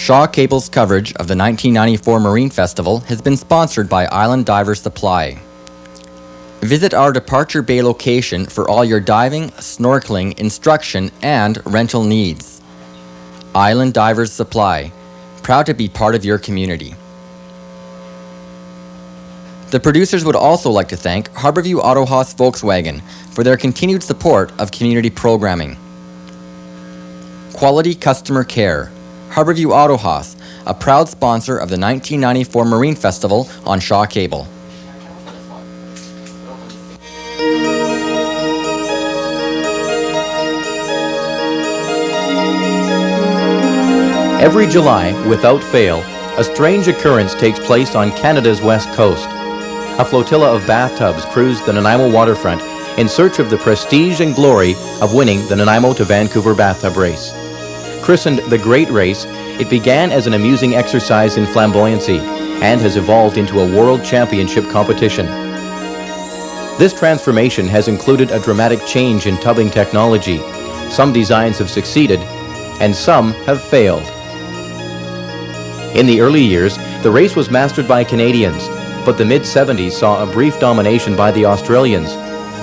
Shaw Cable's coverage of the 1994 Marine Festival has been sponsored by Island Divers Supply. Visit our Departure Bay location for all your diving, snorkeling, instruction, and rental needs. Island Divers Supply, proud to be part of your community. The producers would also like to thank Harborview Autohaus Volkswagen for their continued support of community programming. Quality customer care. Harborview Autohaus, a proud sponsor of the 1994 Marine Festival on Shaw Cable. Every July, without fail, a strange occurrence takes place on Canada's west coast. A flotilla of bathtubs cruise the Nanaimo waterfront in search of the prestige and glory of winning the Nanaimo to Vancouver bathtub race. Christened the Great Race, it began as an amusing exercise in flamboyancy and has evolved into a world championship competition. This transformation has included a dramatic change in tubbing technology. Some designs have succeeded, and some have failed. In the early years, the race was mastered by Canadians, but the mid-70s saw a brief domination by the Australians,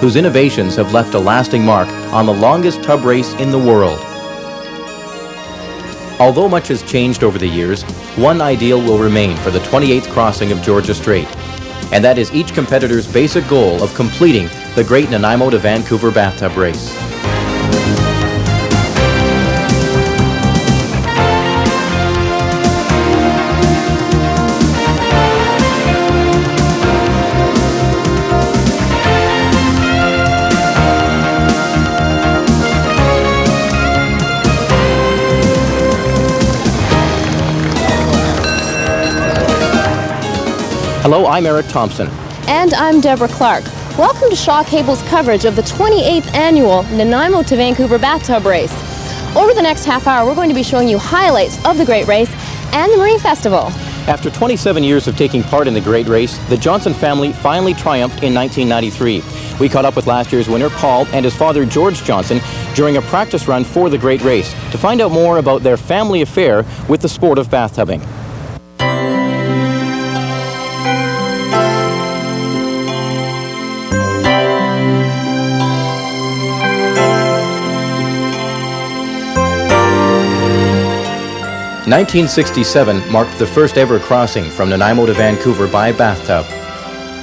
whose innovations have left a lasting mark on the longest tub race in the world. Although much has changed over the years, one ideal will remain for the 28th crossing of Georgia Strait, and that is each competitor's basic goal of completing the Great Nanaimo to Vancouver bathtub race. Hello, I'm Eric Thompson. And I'm Deborah Clark. Welcome to Shaw Cable's coverage of the 28th annual Nanaimo to Vancouver bathtub race. Over the next half hour, we're going to be showing you highlights of the Great Race and the Marine Festival. After 27 years of taking part in the Great Race, the Johnson family finally triumphed in 1993. We caught up with last year's winner, Paul, and his father, George Johnson, during a practice run for the Great Race to find out more about their family affair with the sport of bathtubbing. In 1967 marked the first ever crossing from Nanaimo to Vancouver by bathtub.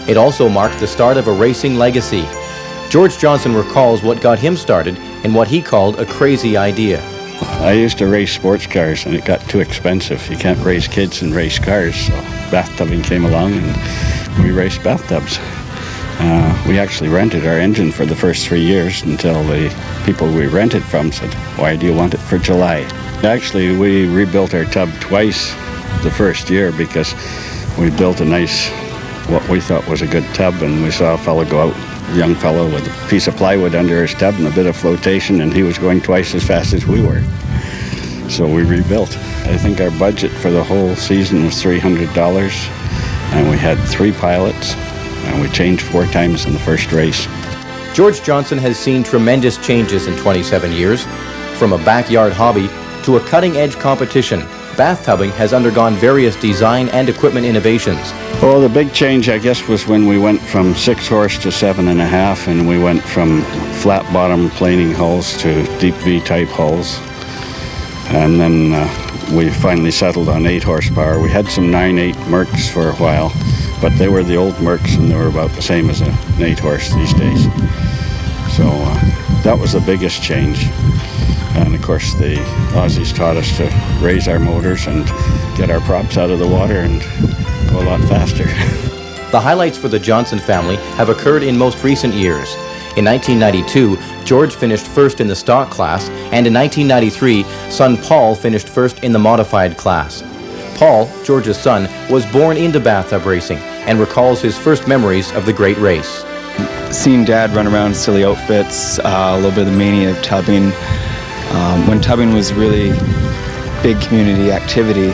It also marked the start of a racing legacy. George Johnson recalls what got him started in what he called a crazy idea. I used to race sports cars and it got too expensive. You can't raise kids and race cars, so bathtubbing came along and we raced bathtubs. We actually rented our engine for the first 3 years until the people we rented from said, "Why do you want it for July?" Actually, we rebuilt our tub twice the first year because we built a nice, what we thought was a good tub, and we saw a fellow go out, a young fellow with a piece of plywood under his tub and a bit of flotation, and he was going twice as fast as we were. So we rebuilt. I think our budget for the whole season was $300, and we had 3 pilots, and we changed 4 times in the first race. George Johnson has seen tremendous changes in 27 years. From a backyard hobby to a cutting-edge competition, bathtubbing has undergone various design and equipment innovations. Well, the big change, I guess, was when we went from 6 horse to 7.5, and we went from flat-bottom planing hulls to deep V-type hulls. And then we finally settled on 8 horsepower. We had some 9.8 Mercs for a while, but they were the old Mercs, and they were about the same as an 8 horse these days. So that was the biggest change. And of course, the Aussies taught us to raise our motors and get our props out of the water and go a lot faster. The highlights for the Johnson family have occurred in most recent years. In 1992, George finished first in the stock class, and in 1993, son Paul finished first in the modified class. Paul, George's son, was born into bathtub racing and recalls his first memories of the Great Race. Seeing Dad run around in silly outfits, a little bit of the mania of tubbing. When tubbing was really big community activity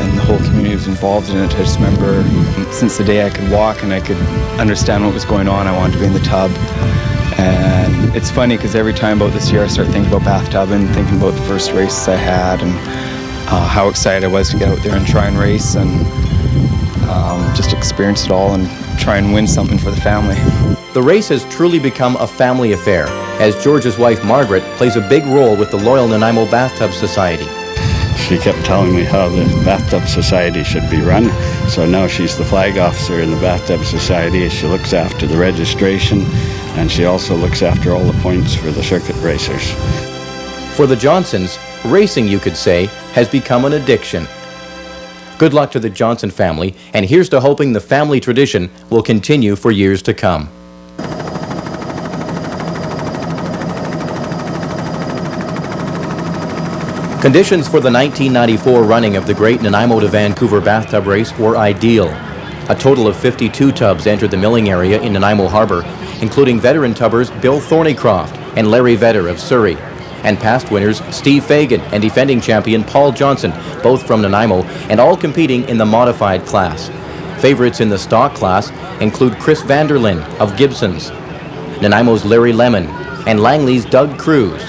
and the whole community was involved in it, I just remember since the day I could walk and I could understand what was going on, I wanted to be in the tub. And it's funny because every time about this year I start thinking about bathtub and thinking about the first races I had and how excited I was to get out there and try and race and just experience it all and try and win something for the family. The race has truly become a family affair, as George's wife Margaret plays a big role with the loyal Nanaimo Bathtub Society. She kept telling me how the Bathtub Society should be run, so now she's the flag officer in the Bathtub Society. She looks after the registration, and she also looks after all the points for the circuit racers. For the Johnsons, racing, you could say, has become an addiction. Good luck to the Johnson family, and here's to hoping the family tradition will continue for years to come. Conditions for the 1994 running of the Great Nanaimo to Vancouver Bathtub Race were ideal. A total of 52 tubs entered the milling area in Nanaimo Harbor, including veteran tubbers Bill Thornycroft and Larry Vedder of Surrey, and past winners Steve Fagan and defending champion Paul Johnson, both from Nanaimo, and all competing in the modified class. Favorites in the stock class include Chris Vanderlyn of Gibson's, Nanaimo's Larry Lemon, and Langley's Doug Cruz.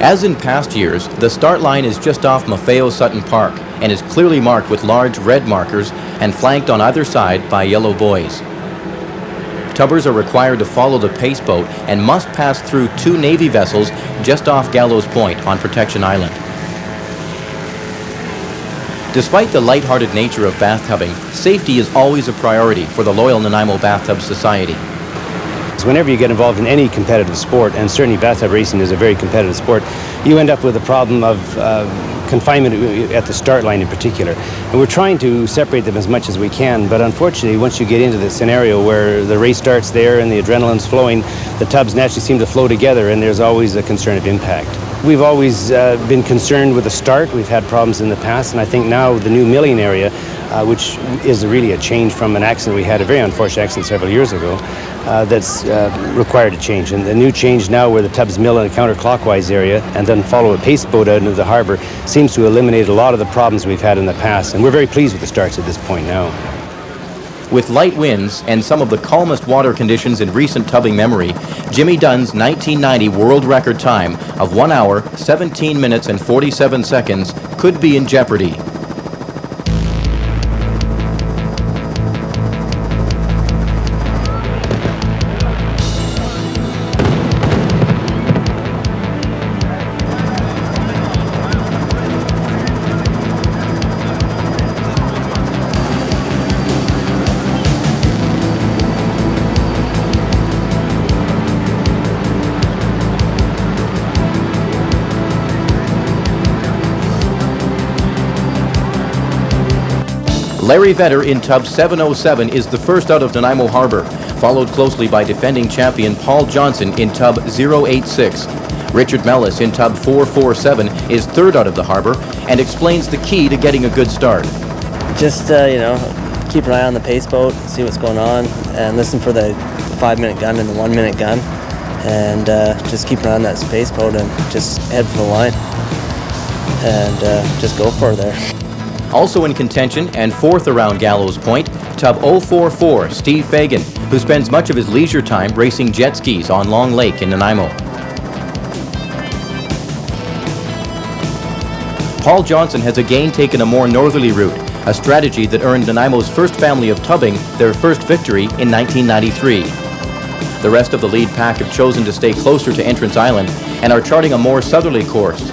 As in past years, the start line is just off Maffeo Sutton Park and is clearly marked with large red markers and flanked on either side by yellow buoys. Tubbers are required to follow the pace boat and must pass through 2 Navy vessels just off Gallows Point on Protection Island. Despite the lighthearted nature of bathtubbing, safety is always a priority for the loyal Nanaimo Bathtub Society. Whenever you get involved in any competitive sport, and certainly bathtub racing is a very competitive sport, you end up with a problem of confinement at the start line in particular. And we're trying to separate them as much as we can, but unfortunately once you get into the scenario where the race starts there and the adrenaline's flowing, the tubs naturally seem to flow together and there's always a concern of impact. We've always been concerned with the start. We've had problems in the past, and I think now the new milling area, which is really a change from an accident we had, a very unfortunate accident several years ago, that's required to change. And the new change now where the tubs mill in a counterclockwise area and then follow a pace boat out into the harbor seems to eliminate a lot of the problems we've had in the past, and we're very pleased with the starts at this point now. With light winds and some of the calmest water conditions in recent tubbing memory, Jimmy Dunn's 1990 world record time of 1 hour, 17 minutes and 47 seconds could be in jeopardy. Larry Vedder in tub 707 is the first out of Nanaimo Harbor, followed closely by defending champion Paul Johnson in tub 086. Richard Mellis in tub 447 is third out of the harbor and explains the key to getting a good start. Just, keep an eye on the pace boat, see what's going on, and listen for the 5-minute gun and the 1-minute gun, and just keep an eye on that pace boat and just head for the line and just go for it there. Also in contention and fourth around Gallows Point, tub 044, Steve Fagan, who spends much of his leisure time racing jet skis on Long Lake in Nanaimo. Paul Johnson has again taken a more northerly route, a strategy that earned Nanaimo's first family of tubbing their first victory in 1993. The rest of the lead pack have chosen to stay closer to Entrance Island and are charting a more southerly course.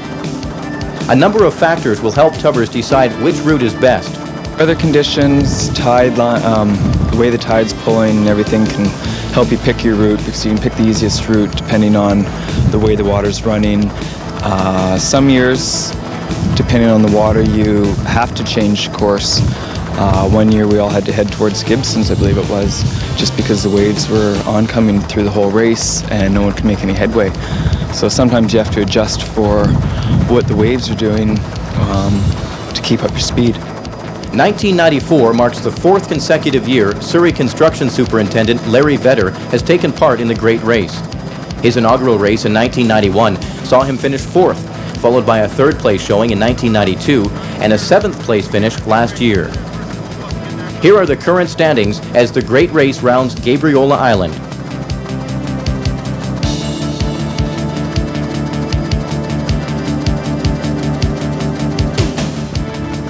A number of factors will help tubbers decide which route is best. Weather conditions, tide line, the way the tide's pulling and everything can help you pick your route, because you can pick the easiest route depending on the way the water's running. Some years, depending on the water, you have to change course. One year we all had to head towards Gibson's, I believe it was, just because the waves were oncoming through the whole race and no one could make any headway. So sometimes you have to adjust for what the waves are doing to keep up your speed. 1994 marks the fourth consecutive year Surrey Construction Superintendent Larry Vedder has taken part in the Great Race. His inaugural race in 1991 saw him finish fourth, followed by a third place showing in 1992 and a seventh place finish last year. Here are the current standings as the Great Race rounds Gabriola Island.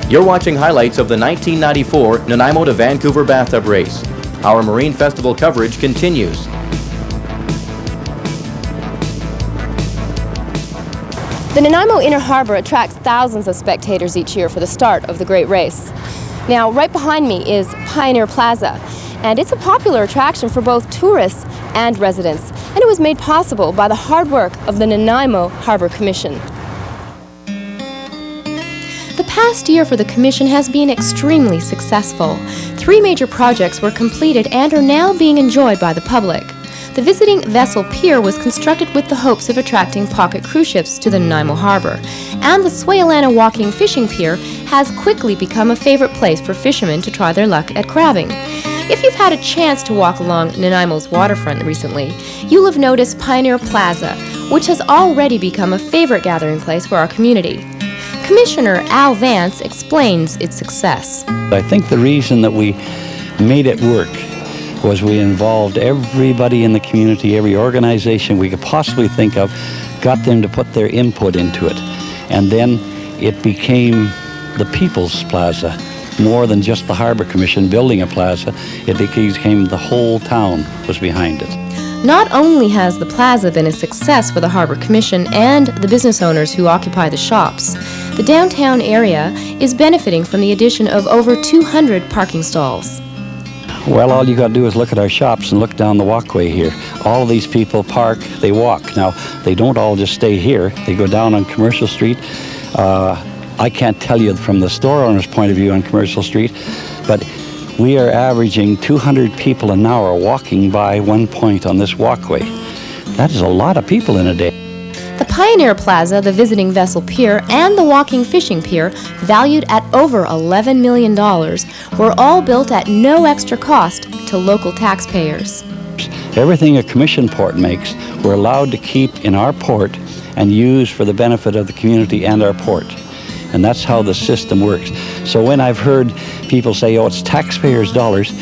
You're watching highlights of the 1994 Nanaimo to Vancouver Bathtub Race. Our Marine Festival coverage continues. The Nanaimo Inner Harbor attracts thousands of spectators each year for the start of the Great Race. Now, right behind me is Pioneer Plaza, and it's a popular attraction for both tourists and residents, and it was made possible by the hard work of the Nanaimo Harbor Commission. The past year for the Commission has been extremely successful. 3 major projects were completed and are now being enjoyed by the public. The visiting vessel pier was constructed with the hopes of attracting pocket cruise ships to the Nanaimo Harbor, and the Swayalana walking fishing pier has quickly become a favorite place for fishermen to try their luck at crabbing. If you've had a chance to walk along Nanaimo's waterfront recently, you'll have noticed Pioneer Plaza, which has already become a favorite gathering place for our community. Commissioner Al Vance explains its success. I think the reason that we made it work was we involved everybody in the community, every organization we could possibly think of, got them to put their input into it. And then it became the People's Plaza. More than just the Harbor Commission building a plaza, it became the whole town was behind it. Not only has the plaza been a success for the Harbor Commission and the business owners who occupy the shops, the downtown area is benefiting from the addition of over 200 parking stalls. Well, all you got to do is look at our shops and look down the walkway here. All of these people park, they walk. Now, they don't all just stay here. They go down on Commercial Street. I can't tell you from the store owner's point of view on Commercial Street, but we are averaging 200 people an hour walking by one point on this walkway. That is a lot of people in a day. The Pioneer Plaza, the visiting vessel pier, and the walking fishing pier, valued at over $11 million, were all built at no extra cost to local taxpayers. Everything a commission port makes, we're allowed to keep in our port and use for the benefit of the community and our port. And that's how the system works. So when I've heard people say, oh, it's taxpayers' dollars,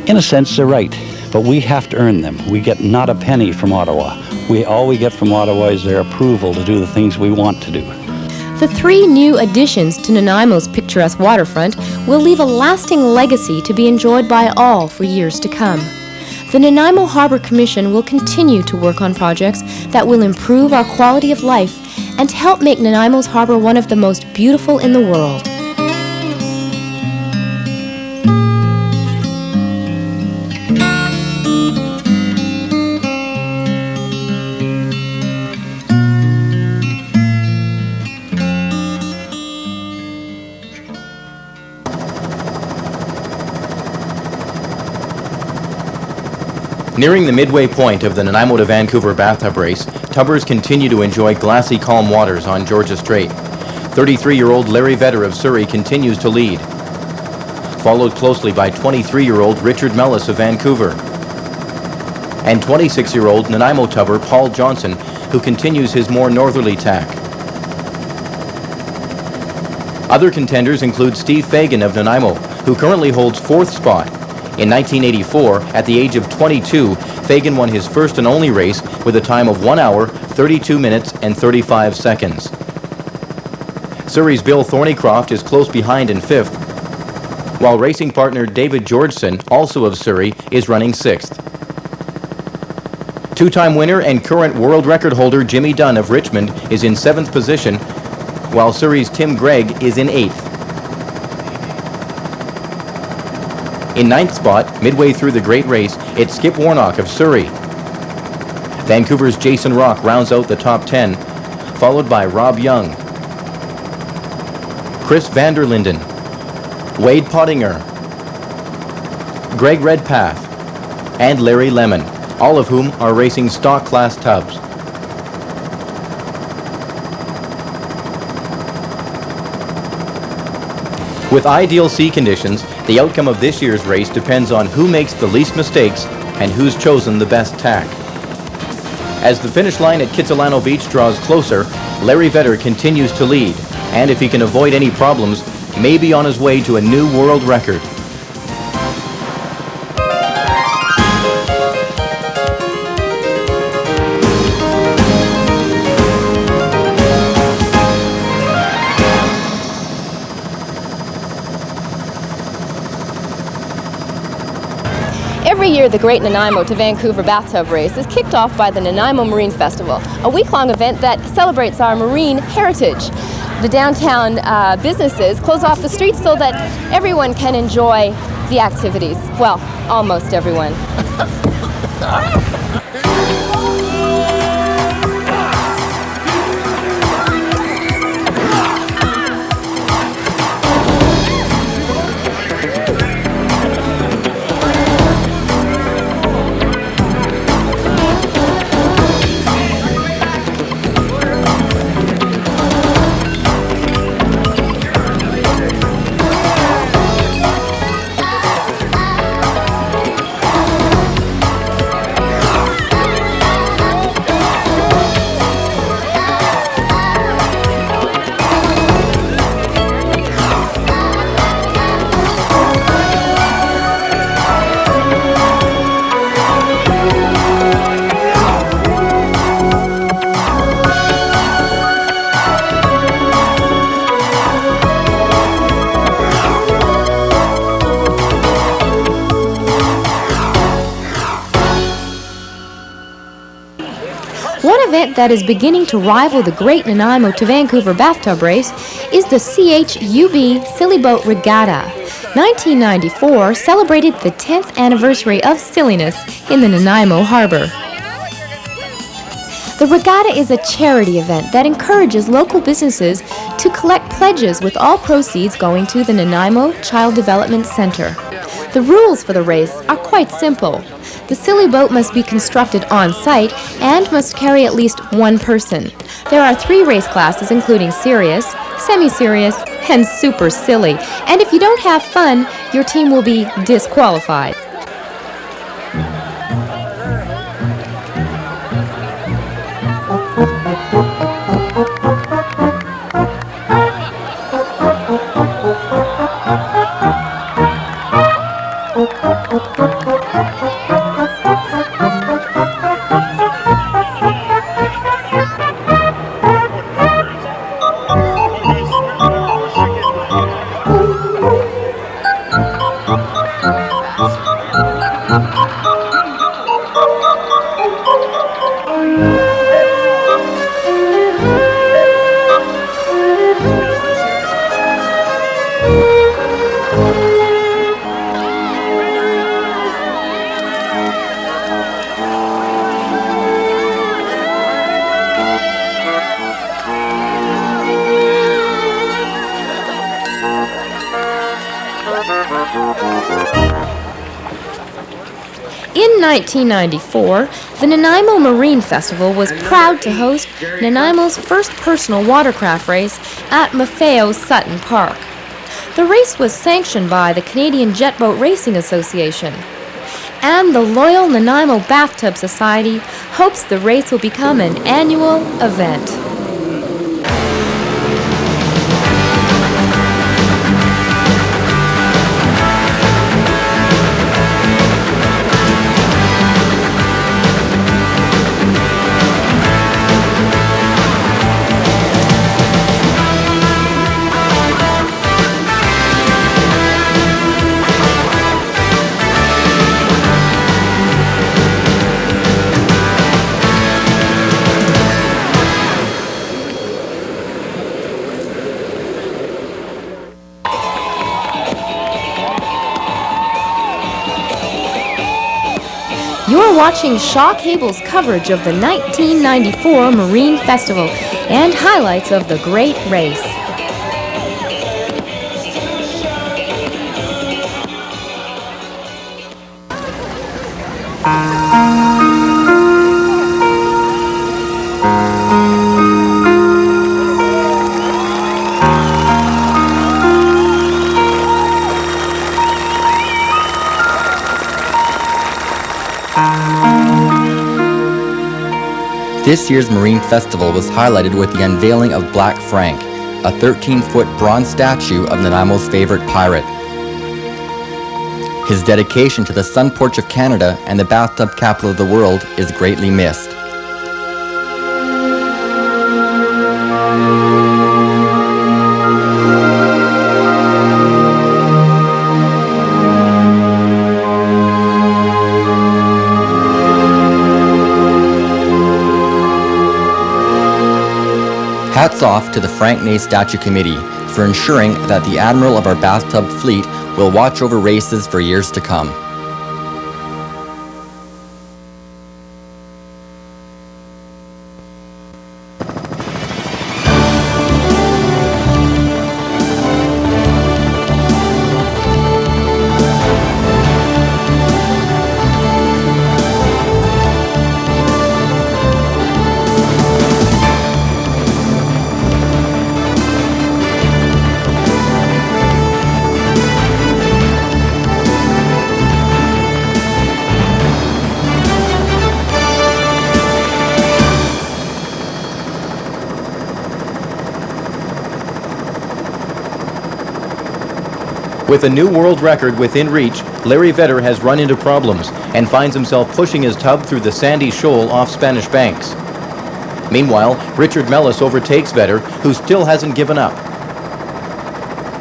in a sense they're right, but we have to earn them. We get not a penny from Ottawa. All we get from Ottawa is their approval to do the things we want to do. The 3 new additions to Nanaimo's picturesque waterfront will leave a lasting legacy to be enjoyed by all for years to come. The Nanaimo Harbor Commission will continue to work on projects that will improve our quality of life and help make Nanaimo's harbor one of the most beautiful in the world. Nearing the midway point of the Nanaimo to Vancouver Bathtub Race, tubbers continue to enjoy glassy, calm waters on Georgia Strait. 33-year-old Larry Vedder of Surrey continues to lead, followed closely by 23-year-old Richard Mellis of Vancouver, and 26-year-old Nanaimo tubber Paul Johnson, who continues his more northerly tack. Other contenders include Steve Fagan of Nanaimo, who currently holds 4th spot. In 1984, at the age of 22, Fagan won his first and only race with a time of 1 hour, 32 minutes, and 35 seconds. Surrey's Bill Thornycroft is close behind in 5th, while racing partner David Georgeson, also of Surrey, is running 6th. 2-time winner and current world record holder Jimmy Dunn of Richmond is in 7th position, while Surrey's Tim Gregg is in 8th. In 9th spot, midway through the Great Race, it's Skip Warnock of Surrey. Vancouver's Jason Rock rounds out the top 10, followed by Rob Young, Chris Vanderlinden, Wade Pottinger, Greg Redpath, and Larry Lemon, all of whom are racing stock class tubs. With ideal sea conditions, the outcome of this year's race depends on who makes the least mistakes and who's chosen the best tack. As the finish line at Kitsilano Beach draws closer, Larry Vedder continues to lead, and if he can avoid any problems, may be on his way to a new world record. year, the Great Nanaimo to Vancouver Bathtub Race is kicked off by the Nanaimo Marine Festival, a week-long event that celebrates our marine heritage. The downtown businesses close off the streets so that everyone can enjoy the activities. Well, almost everyone. One event that is beginning to rival the Great Nanaimo to Vancouver Bathtub Race is the CHUB Silly Boat Regatta. 1994 celebrated the 10th anniversary of silliness in the Nanaimo Harbor. The regatta is a charity event that encourages local businesses to collect pledges, with all proceeds going to the Nanaimo Child Development Center. The rules for the race are quite simple. The silly boat must be constructed on-site and must carry at least one person. There are 3 race classes, including serious, semi-serious, and super silly. And if you don't have fun, your team will be disqualified. In 1994, the Nanaimo Marine Festival was proud to host Nanaimo's first personal watercraft race at Maffeo's Sutton Park. The race was sanctioned by the Canadian Jet Boat Racing Association, and the Loyal Nanaimo Bathtub Society hopes the race will become an annual event. You're watching Shaw Cable's coverage of the 1994 Marine Festival and highlights of the Great Race. This year's Marine Festival was highlighted with the unveiling of Black Frank, a 13-foot bronze statue of Nanaimo's favorite pirate. His dedication to the sun porch of Canada and the bathtub capital of the world is greatly missed. Hats off to the Frank Ney Statue Committee for ensuring that the Admiral of our bathtub fleet will watch over races for years to come. With a new world record within reach, Larry Vedder has run into problems and finds himself pushing his tub through the sandy shoal off Spanish Banks. Meanwhile, Richard Mellis overtakes Vedder, who still hasn't given up.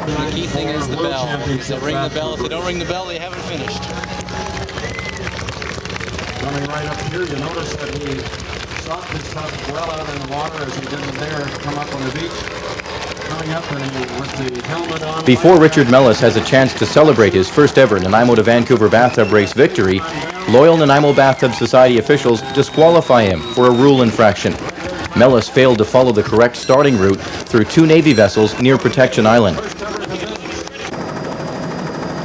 The key thing is the bell. If they ring the bell, if they don't ring the bell, they haven't finished. Coming right up here, you notice that he stopped his tub well out in the water as he didn't dare come up on the beach. Coming up and with the helmet on. Before Richard Mellis has a chance to celebrate his first ever Nanaimo to Vancouver bathtub race victory, loyal Nanaimo Bathtub Society officials disqualify him for a rule infraction. Mellis failed to follow the correct starting route through 2 Navy vessels near Protection Island.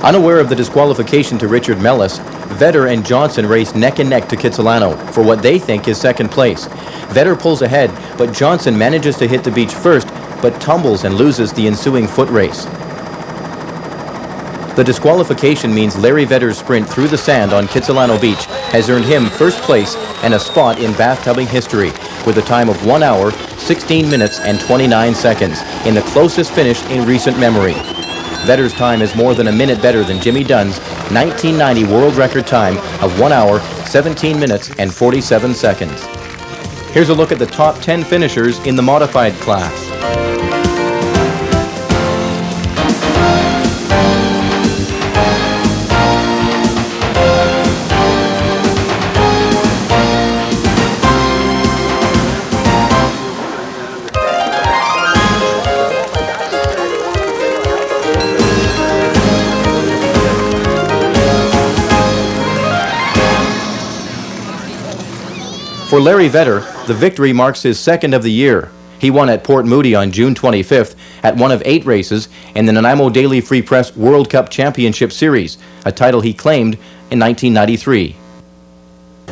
Unaware of the disqualification to Richard Mellis, Vedder and Johnson race neck and neck to Kitsilano for what they think is second place. Vedder pulls ahead, but Johnson manages to hit the beach first, but tumbles and loses the ensuing foot race. The disqualification means Larry Vedder's sprint through the sand on Kitsilano Beach has earned him first place and a spot in bathtubbing history with a time of 1 hour, 16 minutes and 29 seconds in the closest finish in recent memory. Vedder's time is more than a minute better than Jimmy Dunn's 1990 world record time of 1 hour, 17 minutes and 47 seconds. Here's a look at the top 10 finishers in the modified class. For Larry Vedder, the victory marks his second of the year. He won at Port Moody on June 25th at one of 8 races in the Nanaimo Daily Free Press World Cup Championship Series, a title he claimed in 1993.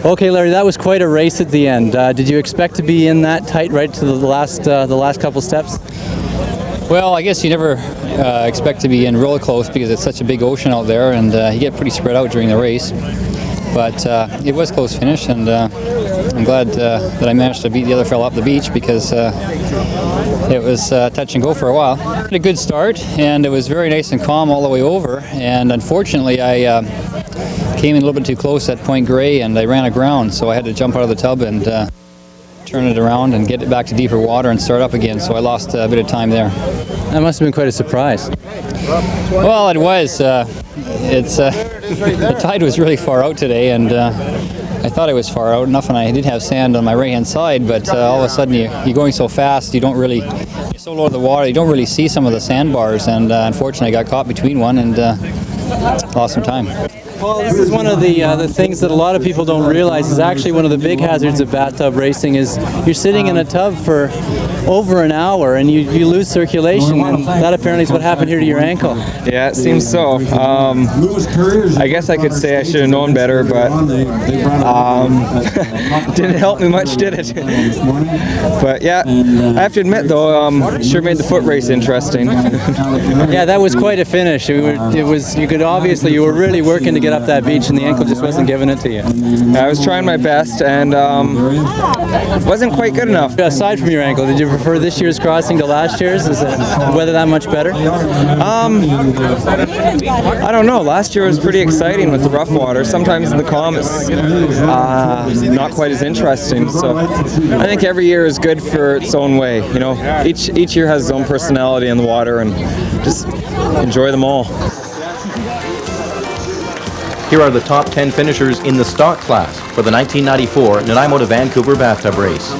Okay, Larry, that was quite a race at the end. Did you expect to be in that tight right to the last couple steps? Well, I guess you never expect to be in real close because it's such a big ocean out there, and you get pretty spread out during the race. But it was close finish, and I'm glad that I managed to beat the other fellow up the beach because it was touch and go for a while. Had a good start, and it was very nice and calm all the way over. And unfortunately, I came in a little bit too close at Point Grey, and I ran aground, so I had to jump out of the tub and turn it around and get it back to deeper water and start up again. So I lost a bit of time there. That must have been quite a surprise. Well, it was. The tide was really far out today, and I thought it was far out enough, and I did have sand on my right-hand side, but all of a sudden you're going so fast, you're so low to the water, you don't really see some of the sandbars, and unfortunately I got caught between one and lost some time. Well, this is one of the things that a lot of people don't realize is actually one of the big hazards of bathtub racing is you're sitting in a tub for over an hour and you lose circulation, and that apparently is what happened here to your ankle. Yeah, it seems so. I guess I could say I should have known better, but didn't help me much, did it? But yeah, I have to admit though, it sure made the foot race interesting. Yeah, that was quite a finish. You were really working to get up that beach, and the ankle just wasn't giving it to you. I was trying my best, and wasn't quite good enough. Aside from your ankle, did you prefer this year's crossing to last year's? Is the weather that much better? I don't know. Last year was pretty exciting with the rough water. Sometimes in the calm it's not quite as interesting. So I think every year is good for its own way. You know, each year has its own personality in the water, and just enjoy them all. Here are the top 10 finishers in the stock class for the 1994 Nanaimo to Vancouver bathtub race.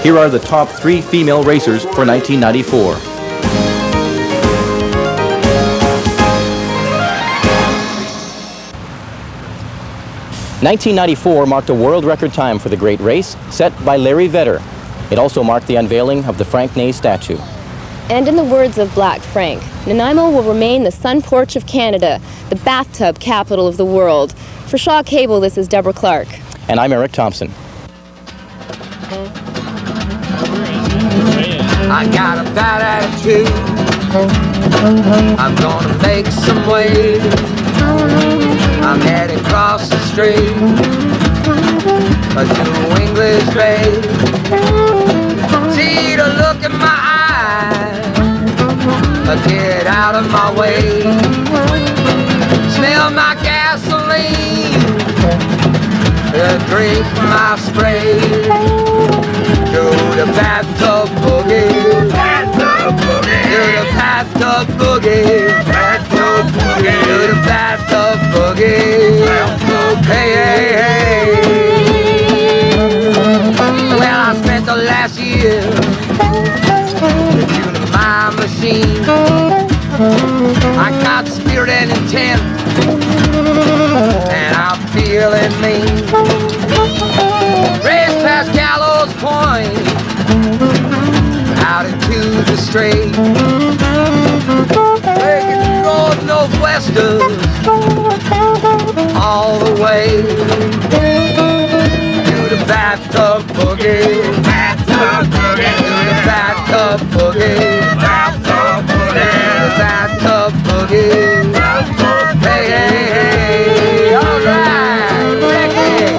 Here are the top 3 female racers for 1994. 1994 marked a world record time for the Great Race, set by Larry Vedder. It also marked the unveiling of the Frank Ney statue. And in the words of Black Frank, Nanaimo will remain the sun porch of Canada, the bathtub capital of the world. For Shaw Cable, this is Deborah Clark. And I'm Eric Thompson. I got a bad attitude. I'm gonna make some waves. I'm heading across the street to English Bay. See the look in my eyes. Get out of my way. Smell my gasoline. Drink my spray. Do the bathtub boogie. Bathtub boogie. Do the bathtub boogie. Bathtub boogie. Do the bathtub boogie. Hey, hey, hey. Well, I spent the last year tuning my machine. I got spirit and intent, and I'm feeling mean. Race past Gallows Point, out into the straight. Breaking the road northwestern, all the way to the bathtub boogie. Bathtub boogie. To the bathtub boogie. Bathtub boogie. To the bathtub boogie. Hey, hey, hey, all right, Becky.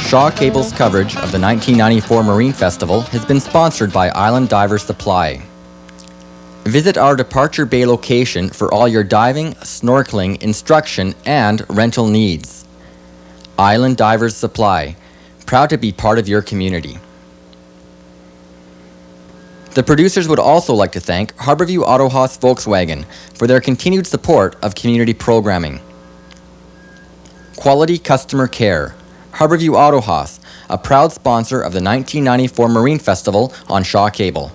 Shaw Cable's coverage of the 1994 Marine Festival has been sponsored by Island Divers Supply. Visit our Departure Bay location for all your diving, snorkeling, instruction, and rental needs. Island Divers Supply, proud to be part of your community. The producers would also like to thank Harborview Autohaus Volkswagen for their continued support of community programming. Quality customer care. Harborview Autohaus, a proud sponsor of the 1994 Marine Festival on Shaw Cable.